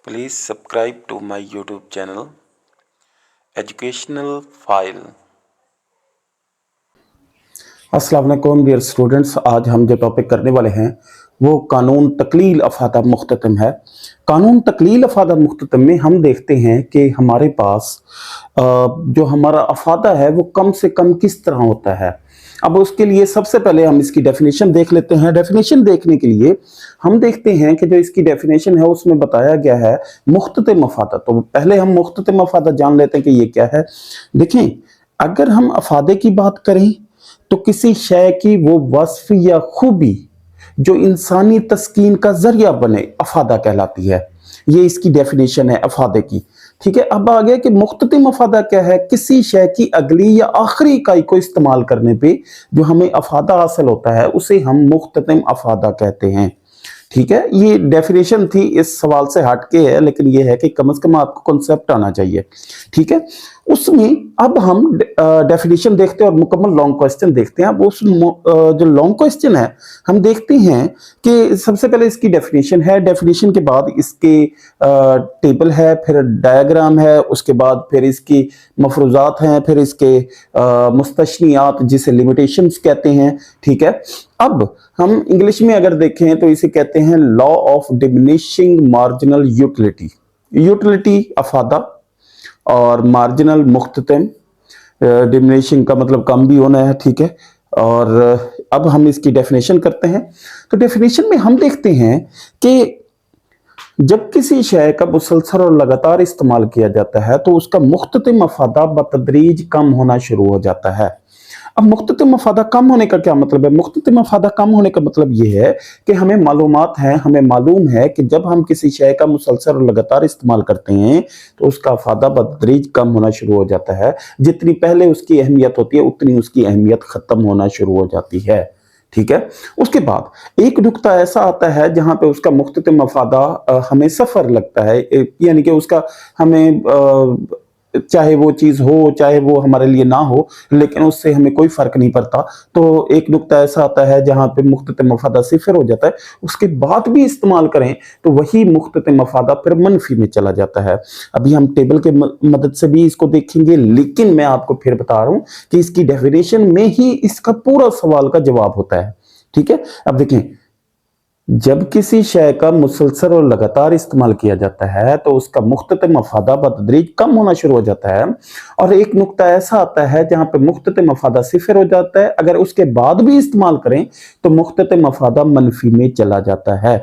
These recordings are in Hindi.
Please subscribe to my YouTube channel, Educational File. अस्सलाम वालेकुम डियर स्टूडेंट्स। आज हम जो टॉपिक करने वाले हैं वो कानून तकलील अफादा मुख्ततम है। कानून तकलील अफादा मुख्ततम में हम देखते हैं कि हमारे पास जो हमारा अफादा है वो कम से कम किस तरह होता है। अब उसके लिए सबसे पहले हम इसकी डेफिनेशन देख लेते हैं। डेफिनेशन देखने के लिए हम देखते हैं कि जो इसकी डेफिनेशन है उसमें बताया गया है मुख्ततम अफादा। तो पहले हम मुख्ततम अफादा जान लेते हैं कि ये क्या है। देखें, अगर हम अफादे की बात करें तो किसी शय की वो वस्फ या खूबी जो इंसानी तस्कीन का जरिया बने अफादा कहलाती है। ये इसकी डेफिनेशन है अफादे की। ठीक है, अब आ गया कि मुख्ततिम अफादा क्या है। किसी शय की अगली या आखिरी इकाई को इस्तेमाल करने पे जो हमें अफादा हासिल होता है उसे हम मुख्ततिम अफादा कहते हैं। ठीक है, ये डेफिनेशन थी, इस सवाल से हटके है, लेकिन ये है कि कम से कम आपको कॉन्सेप्ट आना चाहिए। ठीक है, उसमें अब हम डेफिनेशन देखते हैं और मुकम्मल लॉन्ग क्वेश्चन देखते हैं। अब उस जो लॉन्ग क्वेश्चन है हम देखते हैं कि सबसे पहले इसकी डेफिनेशन है, डेफिनेशन के बाद इसके टेबल है, फिर डायग्राम है, उसके बाद फिर इसकी मफरूजात हैं, फिर इसके मुस्तशनियात जिसे लिमिटेशंस कहते हैं। ठीक है, अब हम इंग्लिश में अगर देखें तो इसे कहते हैं law of diminishing marginal utility. Utility अफादा और मार्जिनल मुख्ततम। डिमिनिशिंग का मतलब कम भी होना है। ठीक है, और अब हम इसकी डेफिनेशन करते हैं। तो डेफिनेशन में हम देखते हैं कि जब किसी शय का मुसलसल और लगातार इस्तेमाल किया जाता है तो उसका मुख्ततिम अफादा बतदरीज कम होना शुरू हो जाता है। अब मुख्ततिम अफादा कम होने का क्या मतलब है? मुख्ततिम अफादा कम होने का मतलब यह है कि हमें मालूमात है, हमें मालूम है कि जब हम किसी शय का मुसलसल और लगातार इस्तेमाल करते हैं तो उसका अफादा बतदरीज कम होना शुरू हो जाता है। जितनी पहले उसकी अहमियत होती है उतनी उसकी अहमियत खत्म होना शुरू हो जाती है। ठीक है, उसके बाद एक नुक्ता ऐसा आता है जहां पे उसका मुख्ततिम अफादा हमें सफर लगता है, यानी कि उसका हमें चाहे वो चीज हो चाहे वो हमारे लिए ना हो, लेकिन उससे हमें कोई फर्क नहीं पड़ता। तो एक नुक्ता ऐसा आता है जहां पे मुख्ततिम अफादा सिफर हो जाता है, उसके बाद भी इस्तेमाल करें तो वही मुख्ततिम अफादा फिर मनफी में चला जाता है। अभी हम टेबल के मदद से भी इसको देखेंगे, लेकिन मैं आपको फिर बता रहा हूं कि इसकी डेफिनेशन में ही इसका पूरा सवाल का जवाब होता है। ठीक है, अब देखें, जब किसी शय का मुसलसल और लगातार इस्तेमाल किया जाता है तो उसका मुख्ततिम अफादा बतदरीज कम होना शुरू हो जाता है। और एक नुक्ता ऐसा आता है जहां पे मुख्ततिम अफादा सिफर हो जाता है, अगर उसके बाद भी इस्तेमाल करें तो मुख्ततिम अफादा मनफी में चला जाता है।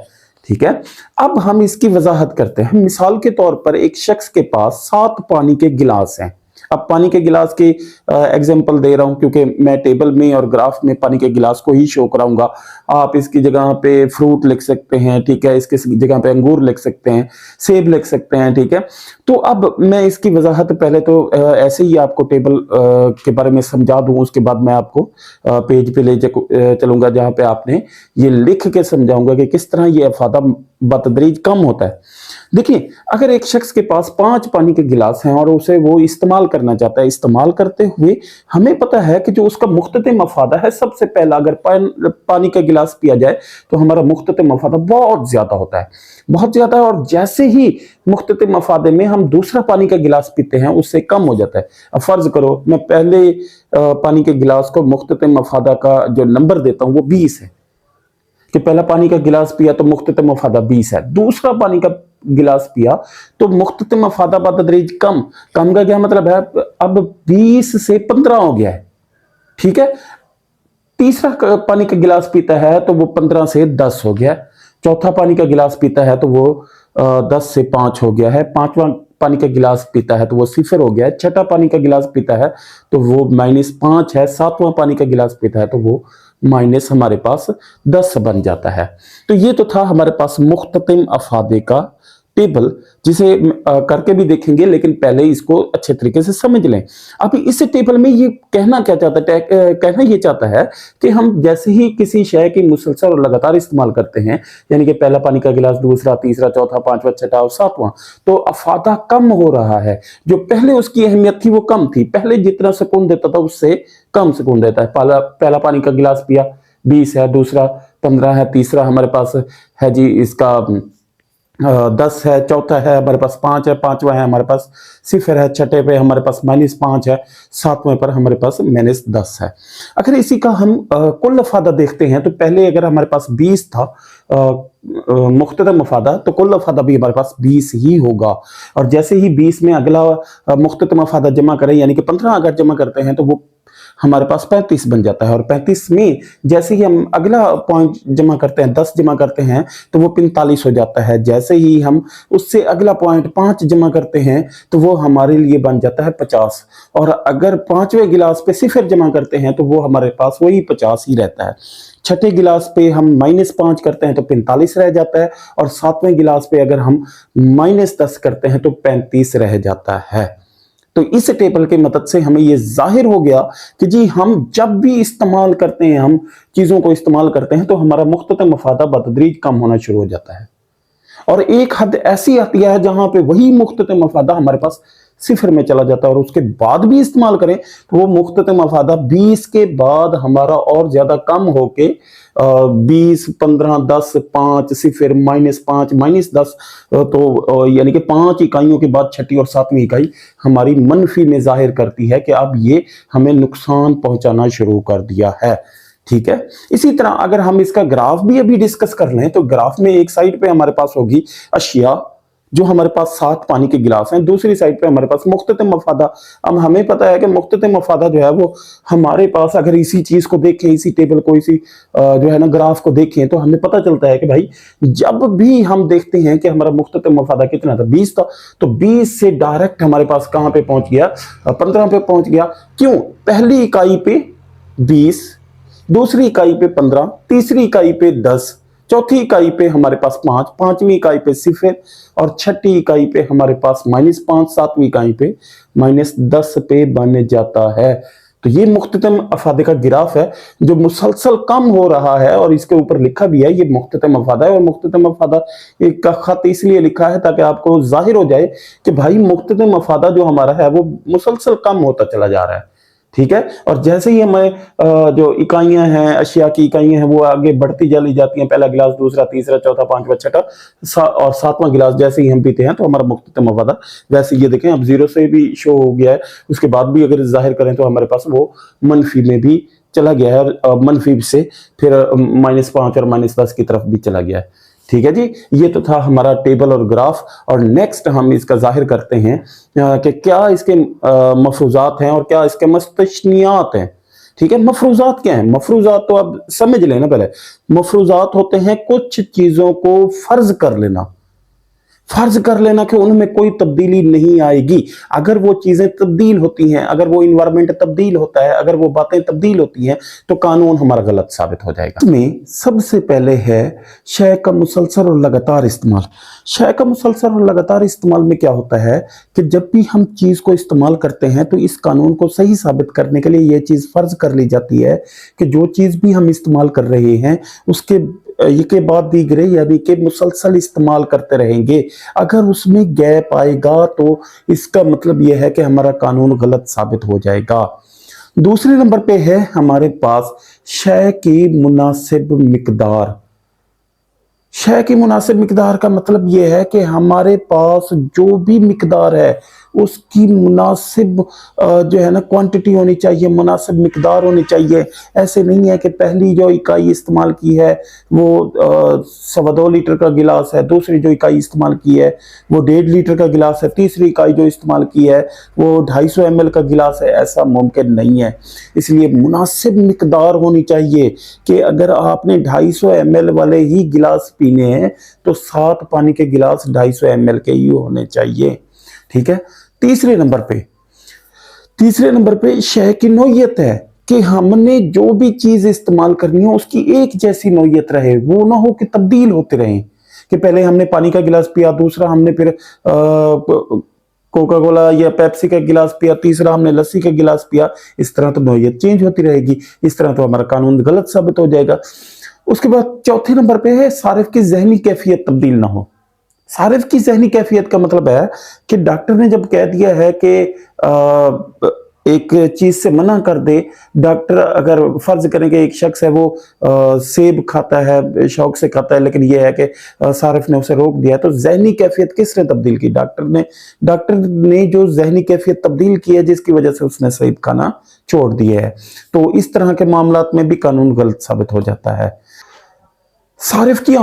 ठीक है, अब हम इसकी वजाहत करते हैं। मिसाल के तौर पर एक शख्स के पास 7 पानी के गिलास हैं। अब पानी के गिलास की एग्जांपल दे रहा हूं क्योंकि मैं टेबल में और ग्राफ में पानी के गिलास को ही शो कराऊंगा। आप इसकी जगह पे फ्रूट लिख सकते हैं। ठीक है, इसकी जगह पे अंगूर लिख सकते हैं, सेब लिख सकते हैं। ठीक है, तो अब मैं इसकी वजाहत पहले तो ऐसे ही आपको टेबल के बारे में समझा दूं, उसके बाद मैं आपको पेज पे ले चलूंगा जहां पे आपने ये लिख के समझाऊंगा कि किस तरह ये अफादा बतदरीज कम होता है। देखिए, अगर एक शख्स के पास 5 पानी के गिलास हैं और उसे वो इस्तेमाल करना चाहता है, इस्तेमाल करते हुए हमें पता है कि जो उसका मुख्ततिम अफादा है, सबसे पहला अगर पानी का गिलास पिया जाए तो हमारा मुख्ततिम अफादा बहुत ज्यादा होता है, बहुत ज्यादा है। और जैसे ही मुख्ततिम अफादे में हम दूसरा पानी का गिलास पीते हैं उससे कम हो जाता है। अब फर्ज करो मैं पहले पानी के गिलास को मुख्ततिम अफादा का जो नंबर देता हूं वो 20 है, कि पहला पानी का गिलास पिया तो मुख्ततिम अफादा 20 है। दूसरा पानी का गिलास पिया तो मुख्ततिम अफादा बतदरीज कम। कम का क्या मतलब है? अब 20 से 15 हो गया है। ठीक है, तीसरा पानी का गिलास पीता है तो वो 15 से 10 हो गया। चौथा पानी का गिलास पीता है तो वो 10 से 5 हो गया है। पांचवा पानी का गिलास पीता है तो वो सिफर हो गया है। छठा पानी का गिलास पीता है तो वो -5 है। सातवां पानी का गिलास पीता है तो वो माइनस हमारे पास 10 बन जाता है। तो ये तो था हमारे पास मुख्ततिम अफादे का टेबल, जिसे करके भी देखेंगे, लेकिन पहले इसको अच्छे तरीके से समझ लें। अभी इस टेबल में ये कहना क्या चाहता है? कहना ये चाहता है कि हम जैसे ही किसी शय की मुसलसल और लगातार इस्तेमाल करते हैं, यानी कि पहला पानी का गिलास, दूसरा, तीसरा, चौथा, पांचवा, छठा और सातवां, तो अफादा कम हो रहा है। जो पहले उसकी अहमियत थी वो कम थी, पहले जितना सुकून देता था उससे कम सुकून देता है। पहला पानी का गिलास पिया 20 है, दूसरा 15 है, तीसरा हमारे पास है जी इसका 10 है, चौथा है हमारे पास 5 है, पांचवा है हमारे पास 0 है, छठे पे हमारे पास -5 है, सातवें पर हमारे पास -10 है। अगर इसी का हम कुल अफादा देखते हैं तो पहले अगर हमारे पास 20 था मुख्ततम अफादा, तो कुल अफादा भी हमारे पास 20 ही होगा। और जैसे ही 20 में अगला मुख्ततम अफादा जमा करें, यानी कि 15 अगर जमा करते हैं तो वो हमारे पास 35 बन जाता है। और 35 में जैसे ही हम अगला पॉइंट जमा करते हैं, 10 जमा करते हैं, तो वो 45 हो जाता है। जैसे ही हम उससे अगला पॉइंट 5 जमा करते हैं तो वो हमारे लिए बन जाता है 50। और अगर पांचवें गिलास पे 0 जमा करते हैं तो वो हमारे पास वही 50 ही रहता है। छठे गिलास पे हम -5 करते हैं तो 45 रह जाता है। और सातवें गिलास पे अगर हम -10 करते हैं तो 35 रह जाता है। तो इस टेबल की मदद से हमें यह जाहिर हो गया कि जी हम जब भी इस्तेमाल करते हैं, हम चीजों को इस्तेमाल करते हैं, तो हमारा मुख्ततम मफादा बतदरीज कम होना शुरू हो जाता है। और एक हद ऐसी आती है जहां पे वही मुख्ततम मफादा हमारे पास 0 में चला जाता है। और उसके बाद भी इस्तेमाल करें तो वो मुख्ततम मफादा 20 के बाद हमारा और ज्यादा कम होके 20, 15, 10, 5, 0, -5, -10, तो यानी कि 5 इकाइयों के बाद छठी और सातवीं इकाई हमारी मनफी में जाहिर करती है कि अब ये हमें नुकसान पहुंचाना शुरू कर दिया है। ठीक है। इसी तरह अगर हम इसका ग्राफ भी अभी डिस्कस कर लें तो ग्राफ में एक साइड पे हमारे पास होगी अशिया, जो हमारे पास 7 पानी के गिलास हैं, दूसरी साइड पे हमारे पास मुख्ततम मफादा। अब हमें पता है कि मुख्ततम मफादा जो है वो हमारे पास, अगर इसी चीज को देखें, इसी टेबल को, इसी जो है ना ग्राफ को देखें, तो हमें पता चलता है कि भाई जब भी हम देखते हैं कि हमारा मुख्ततम मफादा कितना था, 20 था, तो 20 से डायरेक्ट हमारे पास कहां पे पहुंच गया, 15 पे पहुंच गया। क्यों? पहली इकाई पे 20, दूसरी इकाई पे 15, तीसरी इकाई पे 10, चौथी इकाई पे हमारे पास 5, पांचवी इकाई पे 0 और छठी इकाई पे हमारे पास -5, सातवीं इकाई पे -10 पे बन जाता है। तो ये मुख्ततम अफादे का गिराफ है जो मुसलसल कम हो रहा है। और इसके ऊपर लिखा भी है ये मुख्ततम अफादा है। और मुख्ततम अफादा का खत इसलिए लिखा है ताकि आपको जाहिर हो जाए कि भाई मुख्ततम अफादा जो हमारा है वो मुसलसल कम होता चला जा रहा है। ठीक है। और जैसे ही हमें जो इकाइयां हैं, अशिया की इकाइयां हैं, वो आगे बढ़ती चली जाती हैं, पहला गिलास, दूसरा, तीसरा, चौथा, पांचवा, छठा और सातवां गिलास जैसे ही हम पीते हैं तो हमारा मुख्ततम मफादा, वैसे ये देखें अब 0 से भी शो हो गया है, उसके बाद भी अगर जाहिर करें तो हमारे पास वो मनफी में भी चला गया है और मनफी से फिर -5 और -10 की तरफ भी चला गया है। ठीक है जी। ये तो था हमारा टेबल और ग्राफ। और नेक्स्ट हम इसका जाहिर करते हैं कि क्या इसके मफरूजात हैं और क्या इसके मुस्तशनियात हैं। ठीक है। मफरूजात क्या है? मफरूजात तो अब समझ लेना पहले। मफरूजात होते हैं कुछ चीजों को फर्ज कर लेना, फर्ज कर लेना कि उनमें कोई तब्दीली नहीं आएगी। अगर वो चीजें तब्दील होती हैं, अगर वो इन्वायरमेंट तब्दील होता है, अगर वो बातें तब्दील होती हैं, तो कानून हमारा गलत साबित हो जाएगा। इसमें सबसे पहले है शय का मुसलसल और लगातार इस्तेमाल। शय का मुसलसल और लगातार इस्तेमाल में क्या होता है कि जब भी हम चीज को इस्तेमाल करते हैं तो इस कानून को सही साबित करने के लिए यह चीज फर्ज कर ली जाती है कि जो चीज भी हम इस्तेमाल कर रहे हैं उसके के बाद दीगरे यानी कि मुसलसल इस्तेमाल करते रहेंगे। अगर उसमें गैप आएगा तो इसका मतलब यह है कि हमारा कानून गलत साबित हो जाएगा। दूसरे नंबर पे है हमारे पास शय की मुनासिब मिकदार। शय की मुनासिब मिकदार का मतलब यह है कि हमारे पास जो भी मिकदार है उसकी मुनासिब जो है ना क्वांटिटी होनी चाहिए, मुनासिब मिकदार होनी चाहिए। ऐसे नहीं है कि पहली जो इकाई इस्तेमाल की है वो 2.25 लीटर का गिलास है, दूसरी जो इकाई इस्तेमाल की है वो 1.5 लीटर का गिलास है, तीसरी इकाई जो इस्तेमाल की है वो 250 ml का गिलास है। ऐसा मुमकिन नहीं है। इसलिए मुनासिब मिकदार होनी चाहिए कि अगर आपने 250 ml वाले ही गिलास पीने हैं तो 7 पानी के गिलास 250 ml के ही होने चाहिए। ठीक है। तीसरे नंबर पे शय की नौयत है कि हमने जो भी चीज इस्तेमाल करनी हो उसकी एक जैसी नौयत रहे, वो ना हो कि तब्दील होते रहें कि पहले हमने पानी का गिलास पिया, दूसरा हमने फिर कोका कोला या पेप्सी का गिलास पिया, तीसरा हमने लस्सी का गिलास पिया। इस तरह तो नौयत चेंज होती रहेगी, इस तरह तो हमारा कानून गलत साबित हो जाएगा। उसके बाद चौथे नंबर पे है सारिफ की जहनी कैफियत तब्दील ना हो। सारिफ की जहनी कैफियत का मतलब है कि डॉक्टर ने जब कह दिया है कि एक चीज से मना कर दे, डॉक्टर अगर फर्ज करें कि एक शख्स है वो सेब खाता है, शौक से खाता है, लेकिन ये है कि सारिफ ने उसे रोक दिया, तो जहनी कैफियत किसने तब्दील की? डॉक्टर ने जो जहनी कैफियत तब्दील की है जिसकी वजह से उसने सेब खाना छोड़ दिया है। तो इस तरह के मामलात में भी कानून गलत साबित हो जाता है। सारिफ की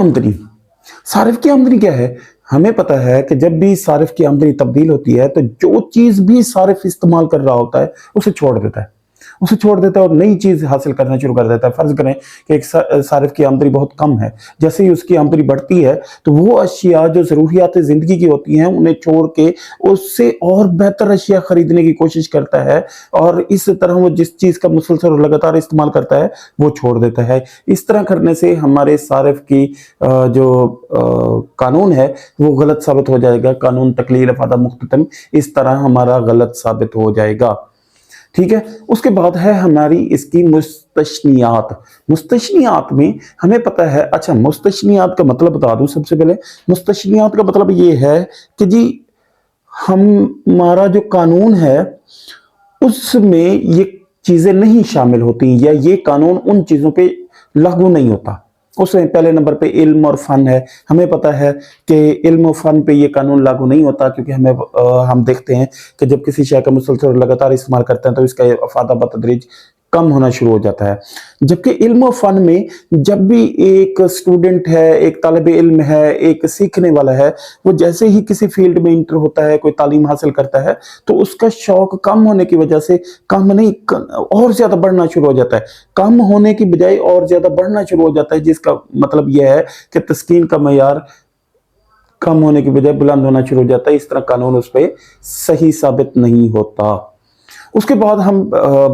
आमदनी क्या है? हमें पता है कि जब भी सारिफ की आमदनी तब्दील होती है तो जो चीज भी सारिफ इस्तेमाल कर रहा होता है उसे छोड़ देता है और नई चीज हासिल करना शुरू कर देता है। फर्ज करें कि एक सारिफ की आमदनी बहुत कम है, जैसे ही उसकी आमदनी बढ़ती है तो वो अशिया जो जरूरियात जिंदगी की होती हैं उन्हें छोड़ के उससे और बेहतर अशिया खरीदने की कोशिश करता है, और इस तरह वो जिस चीज का मुसलसल और लगातार इस्तेमाल करता है वो छोड़ देता है। इस तरह करने से हमारे सारिफ की जो कानून है वो गलत साबित हो जाएगा। कानून तकलील अफादा मुख्ततम इस तरह हमारा गलत साबित हो जाएगा। ठीक है, उसके बाद है हमारी इसकी मुस्तशनियात में हमें पता है। अच्छा, मुस्तशनियात का मतलब बता दूं सबसे पहले। मुस्तशनियात का मतलब ये है कि जी हमारा जो कानून है उसमें ये चीजें नहीं शामिल होती, या ये कानून उन चीजों पे लागू नहीं होता। उसमें पहले नंबर पे इल्म और फन है। हमें पता है कि इल्म और फन पे ये कानून लागू नहीं होता, क्योंकि हम देखते हैं कि जब किसी शय का मुसलसल लगातार इस्तेमाल करते हैं तो इसका अफादा बतदरीज कम होना शुरू हो जाता है। जबकि इल्म और फन में जब भी एक स्टूडेंट है, एक तालिब इल्म है, एक सीखने वाला है, वो जैसे ही किसी फील्ड में इंटर होता है, कोई तालीम हासिल करता है, तो उसका शौक कम होने की वजह से कम नहीं और ज्यादा बढ़ना शुरू हो जाता है। कम होने की बजाय और ज्यादा बढ़ना शुरू हो जाता है, जिसका मतलब यह है कि तस्कीन का मयार कम होने की बजाय बुलंद होना शुरू हो जाता है। इस तरह कानून उस पर सही साबित नहीं होता। उसके बाद हम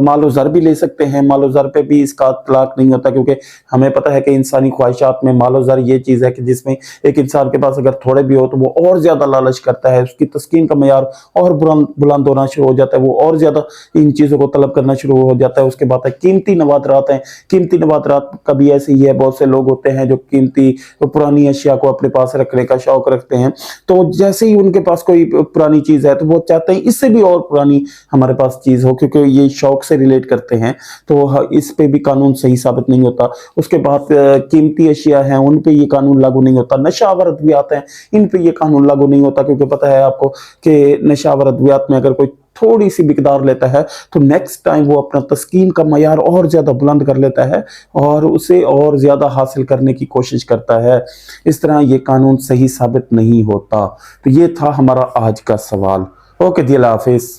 मालो ज़र भी ले सकते हैं। मालो ज़र पे भी इसका इतलाक नहीं होता, क्योंकि हमें पता है कि इंसानी ख्वाहिशात में मालो ज़र ये चीज़ है कि जिसमें एक इंसान के पास अगर थोड़े भी हो तो वो और ज़्यादा लालच करता है, उसकी तस्कीन का मयार और बुलंद होना शुरू हो जाता है, वो और ज़्यादा इन चीज़ों को तलब करना शुरू हो जाता है। उसके बाद है कीमती नवादरात हैं। कीमती नवादरात का भी ऐसे ही है, बहुत से लोग होते हैं जो कीमती पुरानी अशिया को अपने पास रखने का शौक रखते हैं, तो जैसे ही उनके पास कोई पुरानी चीज़ है तो वो चाहते हैं इससे भी और पुरानी हमारे पास चीज हो, क्योंकि ये शौक से रिलेट करते हैं। तो इस पे भी कानून सही साबित नहीं होता। उसके बाद कीमती अशिया हैं, उन पे ये कानून लागू नहीं होता। नशावर अद्वियात हैं, इन पे ये कानून लागू नहीं होता, क्योंकि पता है आपको कि नशावर अद्वियात में अगर कोई थोड़ी सी मिकदार लेता है तो नेक्स्ट टाइम वो अपना तस्कीन का मयार और ज्यादा बुलंद कर लेता है और उसे और ज्यादा हासिल करने की कोशिश करता है। इस तरह ये कानून सही साबित नहीं होता। तो ये था हमारा आज का सवाल। ओके जी, अल्लाह हाफिज।